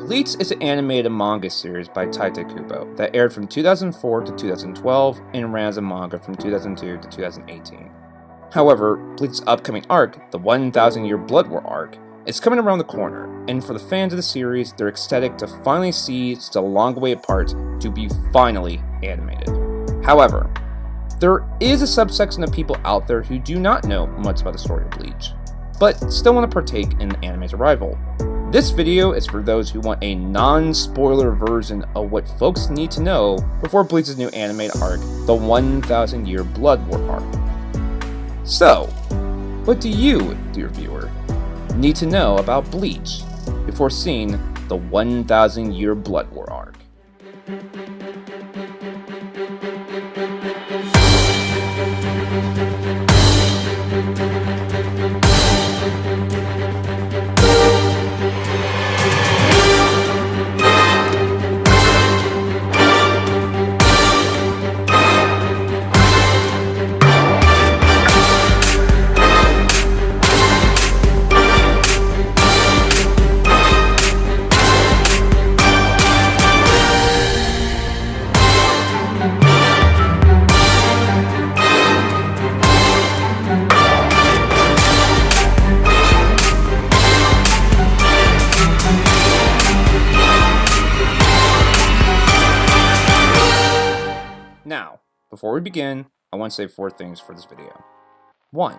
Bleach is an animated manga series by Tybw that aired from 2004 to 2012 and ran as a manga from 2002 to 2018. However, Bleach's upcoming arc, the 1000 Year Blood War arc, is coming around the corner, and for the fans of the series, they're ecstatic to finally see such a long-awaited part to be finally animated. However, there is a subsection of people out there who do not know much about the story of Bleach, but still want to partake in the anime's arrival. This video is for those who want a non-spoiler version of what folks need to know before Bleach's new animated arc, the 1000 Year Blood War arc. So, what do you, dear viewer, need to know about Bleach before seeing the 1000 Year Blood War arc? Now, before we begin, I want to say 4 things for this video. 1.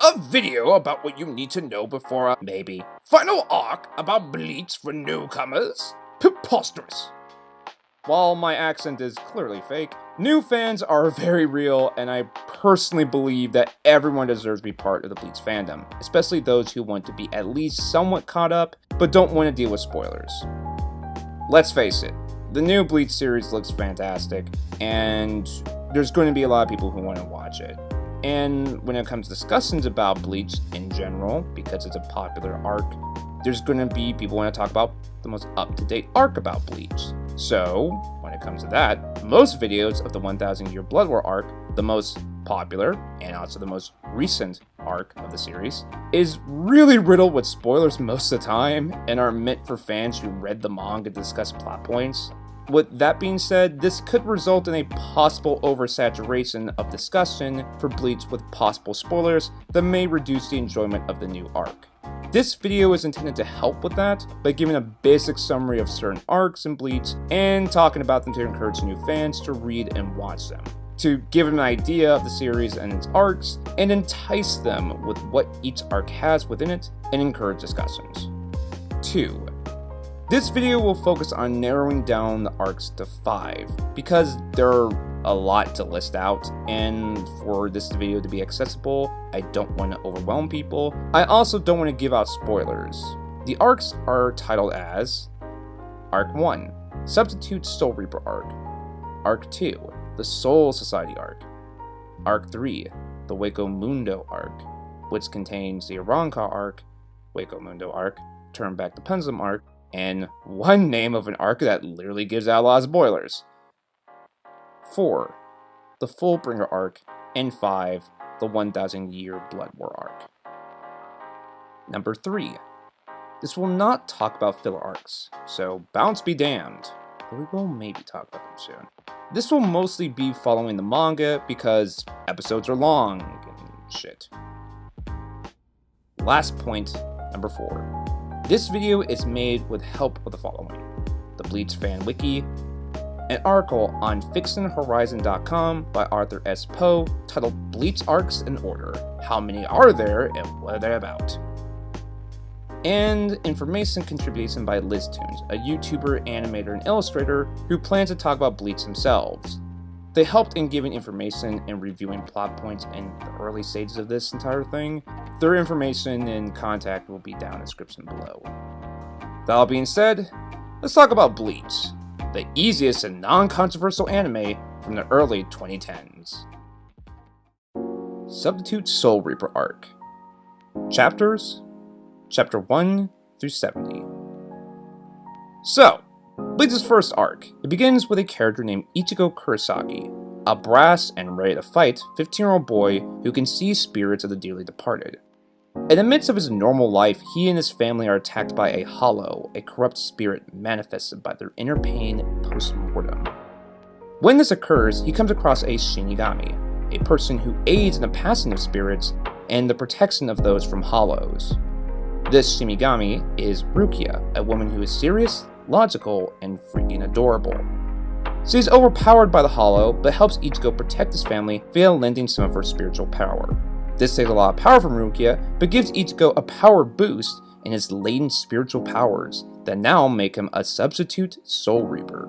A video about what you need to know before a, maybe, final arc about Bleach for newcomers? Preposterous! While my accent is clearly fake, new fans are very real, and I personally believe that everyone deserves to be part of the Bleach fandom, especially those who want to be at least somewhat caught up, but don't want to deal with spoilers. Let's face it, the new Bleach series looks fantastic, and there's going to be a lot of people who want to watch it. And when it comes to discussions about Bleach in general, because it's a popular arc, there's going to be people who want to talk about the most up-to-date arc about Bleach. So, when it comes to that, most videos of the 1000 Year Blood War arc, the most popular, and also the most recent arc of the series, is really riddled with spoilers most of the time, and are meant for fans who read the manga to discuss plot points. With that being said, this could result in a possible oversaturation of discussion for Bleach with possible spoilers that may reduce the enjoyment of the new arc. This video is intended to help with that by giving a basic summary of certain arcs in Bleach and talking about them to encourage new fans to read and watch them, to give them an idea of the series and its arcs, and entice them with what each arc has within it and encourage discussions. 2. This video will focus on narrowing down the arcs to 5, because there are a lot to list out, and for this video to be accessible, I don't want to overwhelm people. I also don't want to give out spoilers. The arcs are titled as Arc 1, Substitute Soul Reaper Arc, Arc 2, the Soul Society Arc, Arc 3, the Hueco Mundo Arc, which contains the Arrancar Arc, Hueco Mundo Arc, Turn Back the Pendulum Arc, and one name of an arc that literally gives out a lot of spoilers. 4. The Fullbringer arc, and 5. The 1000 Year Blood War arc. Number 3. This will not talk about filler arcs, so bounce be damned, but we will maybe talk about them soon. This will mostly be following the manga because episodes are long and shit. Last point, number 4. This video is made with help of the following: the Bleach fan wiki, an article on FixingHorizon.com by Arthur S. Poe titled Bleach Arcs in Order, How Many Are There and What Are They About? And information contribution by LizTunes, a YouTuber, animator, and illustrator who plans to talk about Bleach themselves. They helped in giving information and reviewing plot points in the early stages of this entire thing. Their information and contact will be down in the description below. That all being said, let's talk about Bleach, the easiest and non-controversial anime from the early 2010s. Substitute Soul Reaper Arc. Chapters, Chapter 1 through 70. So, Bleach's first arc. It begins with a character named Ichigo Kurosaki, a brash and ready to fight 15-year-old boy who can see spirits of the dearly departed. In the midst of his normal life, he and his family are attacked by a hollow, a corrupt spirit manifested by their inner pain post-mortem. When this occurs, he comes across a Shinigami, a person who aids in the passing of spirits and the protection of those from hollows. This Shinigami is Rukia, a woman who is serious, logical, and freaking adorable. She is overpowered by the hollow, but helps Ichigo protect his family via lending some of her spiritual power. This takes a lot of power from Rukia, but gives Ichigo a power boost in his latent spiritual powers that now make him a substitute Soul Reaper.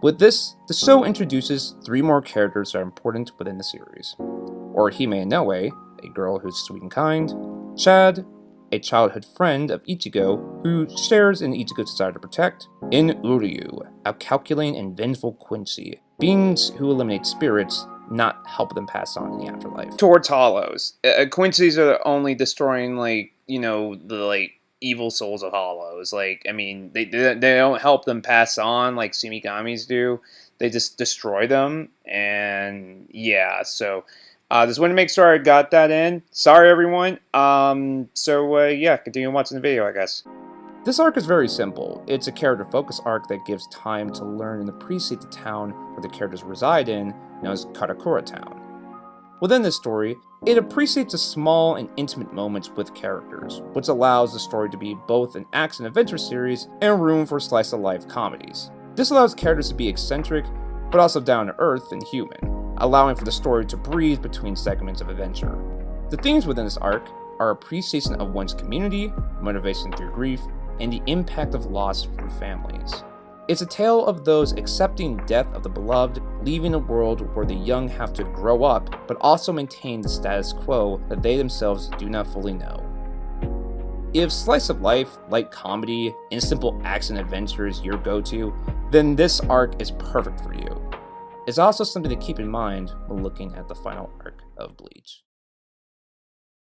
With this, the show introduces 3 more characters that are important within the series. Orihime Inoue, a girl who's sweet and kind, Chad, a childhood friend of Ichigo who shares in Ichigo's desire to protect, and Uryu, a calculating and vengeful Quincy, beings who eliminate spirits, not help them pass on in the afterlife. Towards hollows. Quincy's are only destroying, the, evil souls of hollows. They don't help them pass on like Shinigamis do. They just destroy them, and yeah, so... just wanted to make sure I got that in. Sorry, everyone. Continue watching the video, I guess. This arc is very simple. It's a character-focused arc that gives time to learn in the precinct of town where the characters reside in, known as Karakura Town. Within this story, it appreciates the small and intimate moments with characters, which allows the story to be both an action-adventure series and room for slice-of-life comedies. This allows characters to be eccentric, but also down-to-earth and human, allowing for the story to breathe between segments of adventure. The themes within this arc are appreciation of one's community, motivation through grief, and the impact of loss from families. It's a tale of those accepting death of the beloved, leaving a world where the young have to grow up, but also maintain the status quo that they themselves do not fully know. If slice of life, light comedy, and simple action adventure is your go-to, then this arc is perfect for you. It's also something to keep in mind when looking at the final arc of Bleach.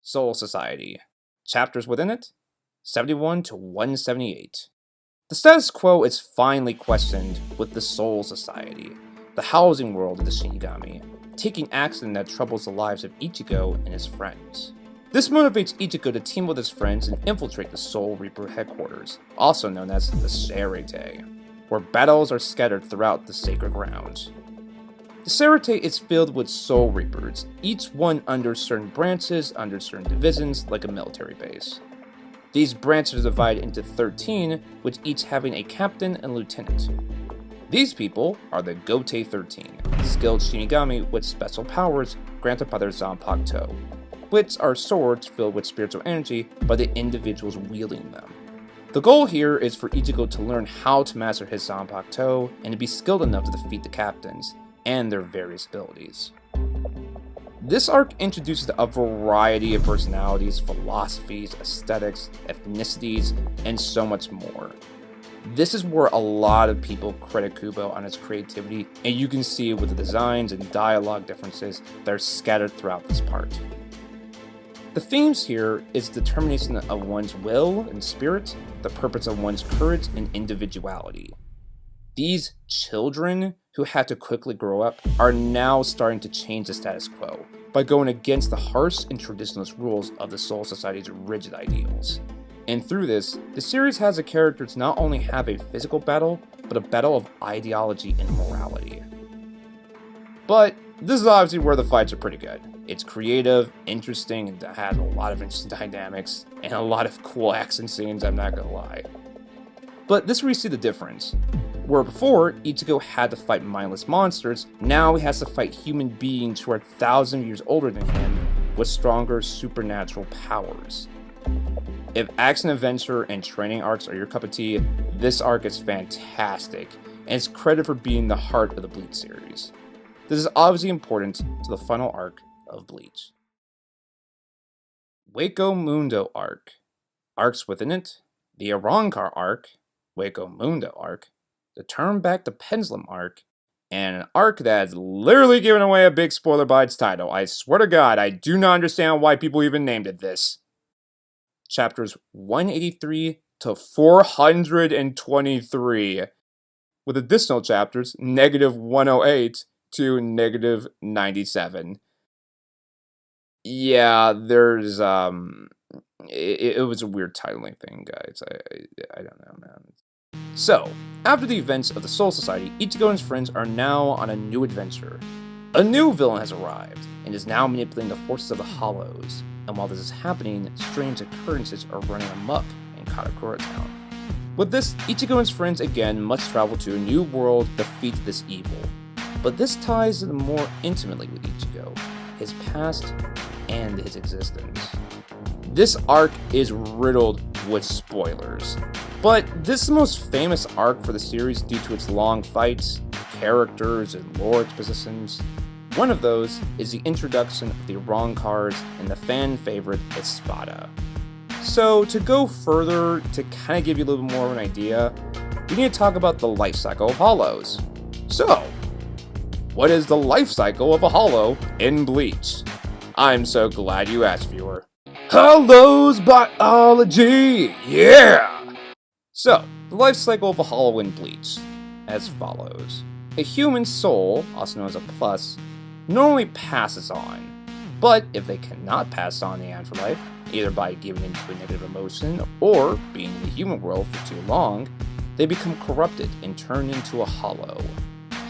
Soul Society. Chapters within it? 71 to 178. The status quo is finally questioned with the Soul Society, the housing world of the Shinigami, taking action that troubles the lives of Ichigo and his friends. This motivates Ichigo to team with his friends and infiltrate the Soul Reaper headquarters, also known as the Serete, where battles are scattered throughout the sacred grounds. The Serete is filled with Soul Reapers, each one under certain branches, under certain divisions, like a military base. These branches are divided into 13, with each having a captain and lieutenant. These people are the Gote 13, skilled Shinigami with special powers granted by their Zanpakuto, which are swords filled with spiritual energy by the individuals wielding them. The goal here is for Ichigo to learn how to master his Zanpakuto and to be skilled enough to defeat the captains and their various abilities. This arc introduces a variety of personalities, philosophies, aesthetics, ethnicities, and so much more. This is where a lot of people credit Kubo on his creativity, and you can see it with the designs and dialogue differences that are scattered throughout this part. The themes here is determination of one's will and spirit, the purpose of one's courage and individuality. These children who had to quickly grow up are now starting to change the status quo by going against the harsh and traditionalist rules of the Soul Society's rigid ideals. And through this, the series has the characters not only have a physical battle, but a battle of ideology and morality. But this is obviously where the fights are pretty good. It's creative, interesting, and has a lot of interesting dynamics, and a lot of cool action scenes, I'm not gonna lie. But this is where you see the difference. Where before, Ichigo had to fight mindless monsters, now he has to fight human beings who are 1,000 years older than him, with stronger supernatural powers. If action-adventure and training arcs are your cup of tea, this arc is fantastic, and it's credited for being the heart of the Bleach series. This is obviously important to the final arc of Bleach. Hueco Mundo arc. Arcs within it, the Arrancar arc, Hueco Mundo arc, the Turn Back the Pendulum arc, and an arc that's literally giving away a big spoiler by its title. I swear to God, I do not understand why people even named it this. Chapters 183 to 423, with additional chapters -108 to -97. Yeah, there's it was a weird titling thing, guys. I don't know, man. So, after the events of the Soul Society, Ichigo and his friends are now on a new adventure. A new villain has arrived, and is now manipulating the forces of the Hollows. And while this is happening, strange occurrences are running amok in Karakura Town. With this, Ichigo and his friends again must travel to a new world to defeat this evil. But this ties more intimately with Ichigo, his past, and his existence. This arc is riddled with spoilers, but this is the most famous arc for the series due to its long fights, characters, and lore expositions. One of those is the introduction of the wrong cards and the fan favorite Espada. So to go further, to kind of give you a little bit more of an idea, we need to talk about the life cycle of Hollows. So, what is the life cycle of a Hollow in Bleach? I'm so glad you asked, viewer. Hollows biology, yeah! So, the life cycle of a Hollow in Bleach, as follows. A human soul, also known as a plus, normally passes on, but if they cannot pass on the afterlife, either by giving into a negative emotion or being in the human world for too long, they become corrupted and turn into a Hollow.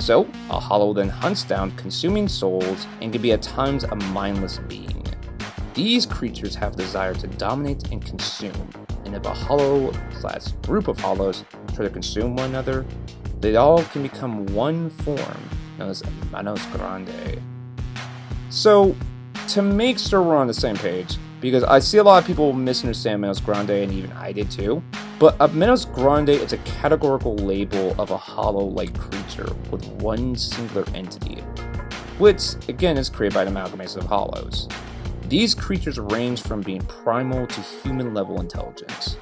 So, a Hollow then hunts down consuming souls and can be at times a mindless being. These creatures have a desire to dominate and consume, and if a Hollow/group of Hollows try to consume one another, they all can become one form, known as Manos Grande. So, to make sure we're on the same page, because I see a lot of people misunderstand Manos Grande, and even I did too, but a Manos Grande is a categorical label of a Hollow-like creature with one singular entity, which, again, is created by an amalgamation of Hollows. These creatures range from being primal to human-level intelligence.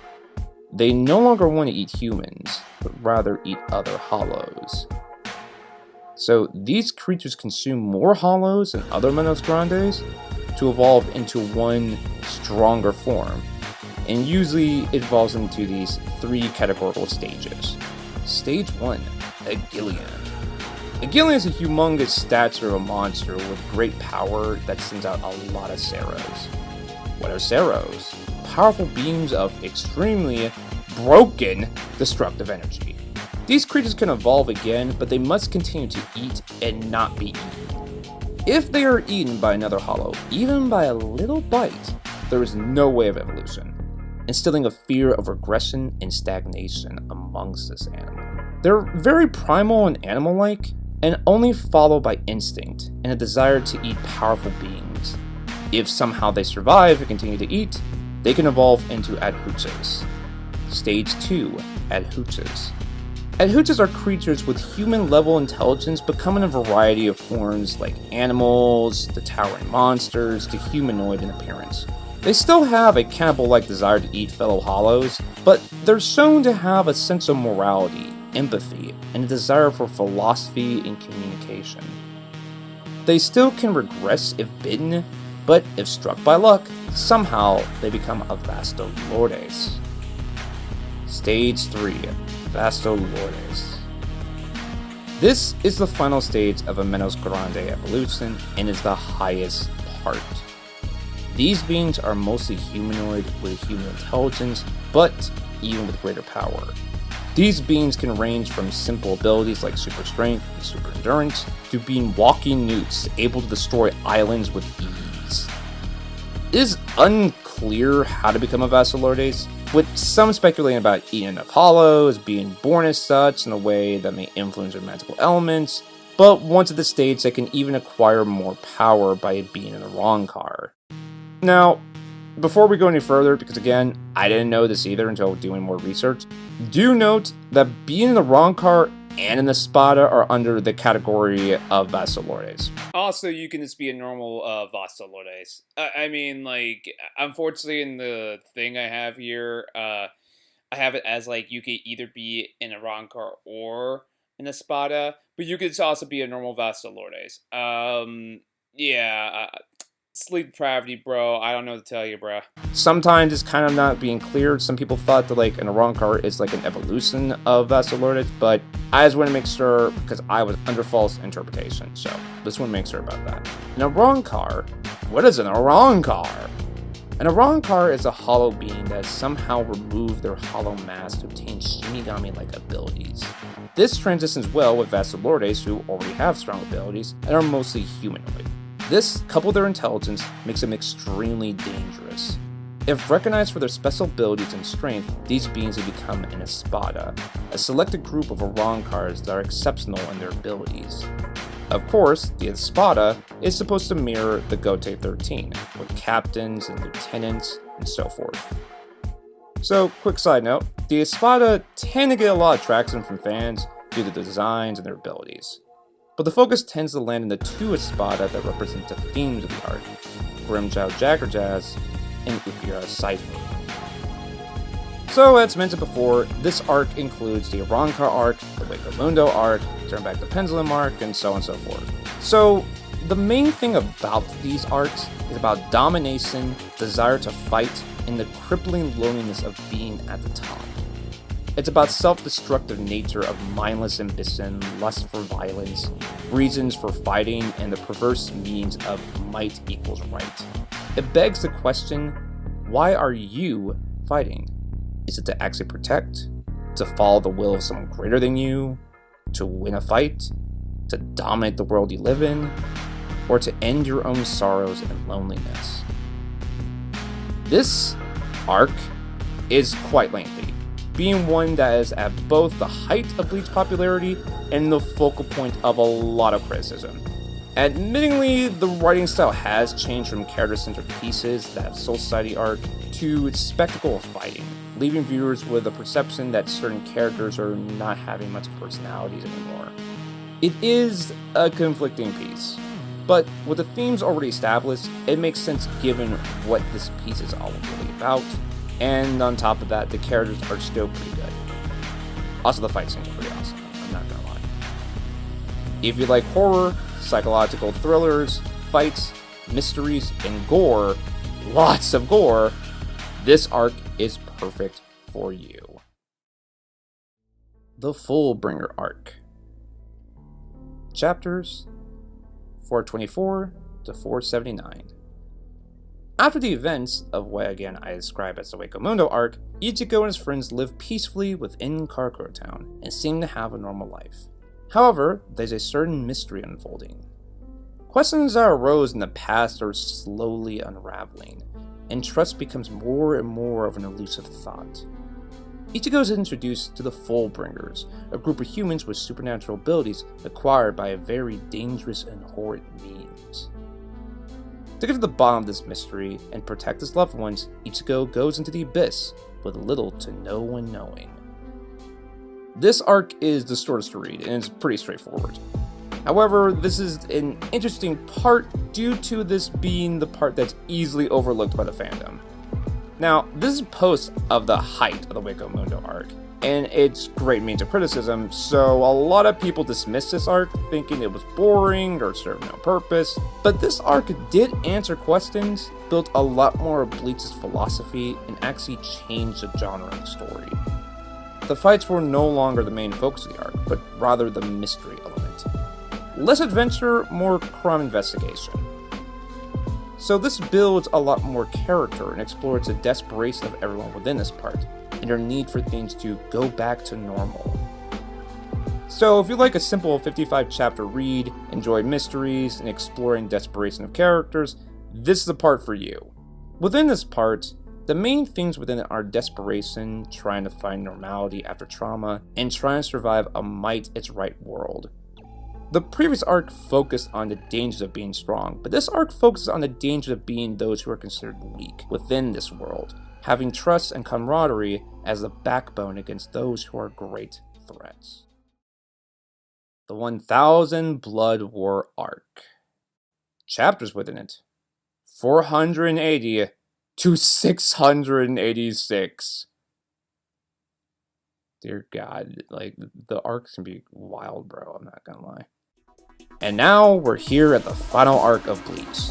They no longer want to eat humans, but rather eat other Hollows. So these creatures consume more Hollows and other Manos Grandes to evolve into one stronger form, and usually it evolves into these three categorical stages. Stage 1, Agilion. Agilion is a humongous stature of a monster with great power that sends out a lot of Ceros. What are Ceros? Powerful beams of extremely broken destructive energy. These creatures can evolve again, but they must continue to eat and not be eaten. If they are eaten by another Hollow, even by a little bite, there is no way of evolution, instilling a fear of regression and stagnation amongst this animal. They're very primal and animal-like, and only followed by instinct and a desire to eat powerful beings. If somehow they survive and continue to eat, they can evolve into Adhuchas. Stage 2, Adhuchas. Adhuchas are creatures with human-level intelligence but come in a variety of forms like animals, to towering monsters, to humanoid in appearance. They still have a cannibal-like desire to eat fellow Hollows, but they're shown to have a sense of morality, empathy, and a desire for philosophy and communication. They still can regress if bitten, but if struck by luck, somehow they become a Vastolordes. Stage 3, Vastolordes. This is the final stage of a Manos Grande evolution and is the highest part. These beings are mostly humanoid with human intelligence, but even with greater power. These beings can range from simple abilities like super strength and super endurance to being walking newts able to destroy islands with ease. It is unclear how to become a Vastolordes, with some speculating about eating enough Hollows, being born as such in a way that may influence their magical elements, but once at this stage they can even acquire more power by being in the wrong car. Now, before we go any further, because again, I didn't know this either until doing more research, do note that being in the wrong car and in the Espada are under the category of Vastolordes. Also, you can just be a normal Vastolordes. I mean, like, unfortunately in the thing I have here, I have it as, like, you could either be in a wrong car or an Espada, but you could also be a normal Vastolordes. Yeah, sleep depravity, bro. I don't know what to tell you, bro. Sometimes it's kind of not being clear. Some people thought that like an Arrancar is like an evolution of Vasilordic, but I just want to make sure because I was under false interpretation. So just want to make sure about that. An Arrancar, what is an Arrancar? An Arrancar is a hollow being that has somehow removed their hollow mass to obtain Shinigami-like abilities. This transitions well with Vasilordes, who already have strong abilities and are mostly humanoid. This, coupled with their intelligence, makes them extremely dangerous. If recognized for their special abilities and strength, these beings have become an Espada, a selected group of Arrancars that are exceptional in their abilities. Of course, the Espada is supposed to mirror the Gote 13, with captains and lieutenants and so forth. So, quick side note, the Espada tend to get a lot of traction from fans due to the designs and their abilities. But the focus tends to land in the two Espada that represent the themes of the arc, Grimmjow Jaggerjazz and Ukira Cypher. So, as mentioned before, this arc includes the Arrancar arc, the Hueco Mundo arc, Turn Back the Pendulum arc, and so on and so forth. So, the main thing about these arcs is about domination, desire to fight, and the crippling loneliness of being at the top. It's about self-destructive nature of mindless ambition, lust for violence, reasons for fighting, and the perverse means of might equals right. It begs the question, why are you fighting? Is it to actually protect? To follow the will of someone greater than you? To win a fight? To dominate the world you live in? Or to end your own sorrows and loneliness? This arc is quite lengthy, being one that is at both the height of Bleach popularity and the focal point of a lot of criticism. Admittingly, the writing style has changed from character-centered pieces, that Soul Society arc, to its spectacle of fighting, leaving viewers with a perception that certain characters are not having much personalities anymore. It is a conflicting piece, but with the themes already established, it makes sense given what this piece is all really about, and on top of that, the characters are still pretty good. Also, the fight scenes are pretty awesome, I'm not gonna lie. If you like horror, psychological thrillers, fights, mysteries, and gore, lots of gore, this arc is perfect for you. The Fullbringer arc. Chapters 424 to 479. After the events of what again I describe as the Hueco Mundo arc, Ichigo and his friends live peacefully within Karakura Town and seem to have a normal life. However, there's a certain mystery unfolding. Questions that arose in the past are slowly unraveling, and trust becomes more and more of an elusive thought. Ichigo is introduced to the Fullbringers, a group of humans with supernatural abilities acquired by a very dangerous and horrid means. To get to the bottom of this mystery and protect his loved ones, Ichigo goes into the abyss with little to no one knowing. This arc is the shortest to read, and it's pretty straightforward. However, this is an interesting part due to this being the part that's easily overlooked by the fandom. Now, this is post of the height of the Hueco Mundo arc, and it's great means of criticism, so a lot of people dismiss this arc thinking it was boring or served no purpose, but this arc did answer questions, built a lot more of Bleach's philosophy, and actually changed the genre of the story. The fights were no longer the main focus of the arc, but rather the mystery element. Less adventure, more crime investigation. So this builds a lot more character and explores the desperation of everyone within this part, and their need for things to go back to normal. So if you like a simple 55 chapter read, enjoy mysteries, and exploring desperation of characters, this is the part for you. Within this part, the main themes within it are desperation, trying to find normality after trauma, and trying to survive a might its right world. The previous arc focused on the dangers of being strong, but this arc focuses on the dangers of being those who are considered weak within this world, having trust and camaraderie as the backbone against those who are great threats. The 1000 Blood War arc. Chapters within it: 480 to 686. Dear God, like, the arcs can be wild, bro, I'm not gonna lie. And now we're here at the final arc of Bleach.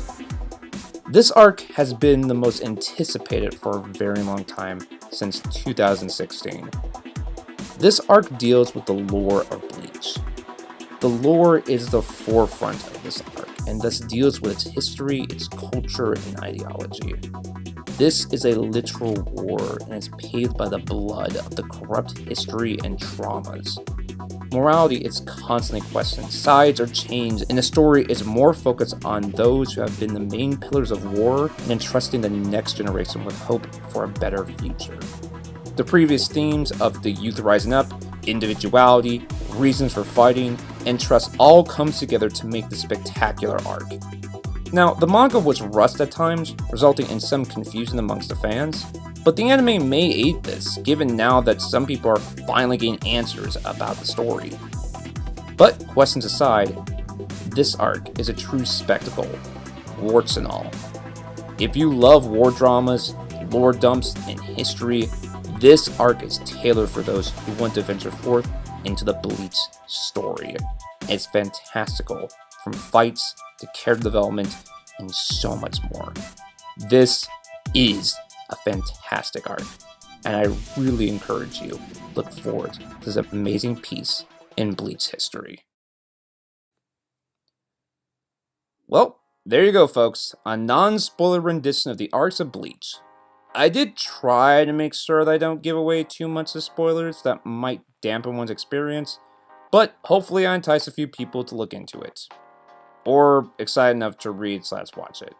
This arc has been the most anticipated for a very long time, since 2016. This arc deals with the lore of Bleach. The lore is the forefront of this arc, and thus deals with its history, its culture, and ideology. This is a literal war, and is paved by the blood of the corrupt history and traumas. Morality is constantly questioned, sides are changed, and the story is more focused on those who have been the main pillars of war and entrusting the next generation with hope for a better future. The previous themes of the youth rising up, individuality, reasons for fighting, and trust all comes together to make this spectacular arc. Now, the manga was rushed at times, resulting in some confusion amongst the fans, but the anime may aid this, given now that some people are finally getting answers about the story. But, questions aside, this arc is a true spectacle, warts and all. If you love war dramas, lore dumps, and history, this arc is tailored for those who want to venture forth into the Bleach story. It's fantastical, from fights to character development, and so much more. This is a fantastic arc, and I really encourage you to look forward to this amazing piece in Bleach history. Well, there you go, folks, a non-spoiler rendition of the arcs of Bleach. I did try to make sure that I don't give away too much of spoilers that might dampen one's experience, but hopefully I entice a few people to look into it. Or excited enough to read/watch it.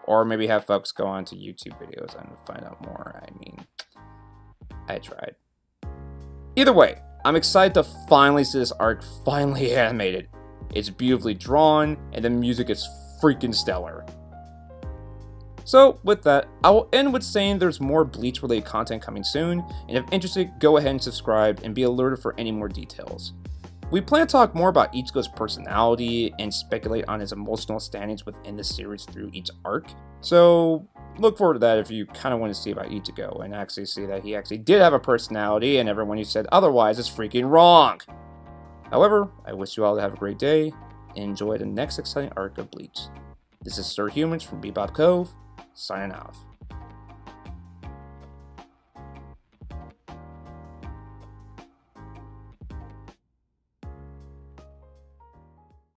Or maybe have folks go on to YouTube videos and find out more. I mean, I tried. Either way, I'm excited to finally see this arc finally animated. It's beautifully drawn, and the music is freaking stellar. So, with that, I will end with saying there's more Bleach-related content coming soon, and if interested, go ahead and subscribe and be alerted for any more details. We plan to talk more about Ichigo's personality and speculate on his emotional standings within the series through each arc, so look forward to that if you kind of want to see about Ichigo and actually see that he actually did have a personality and everyone who said otherwise is freaking wrong! However, I wish you all to have a great day and enjoy the next exciting arc of Bleach. This is Sir Humans from Bebop Cove, signing off.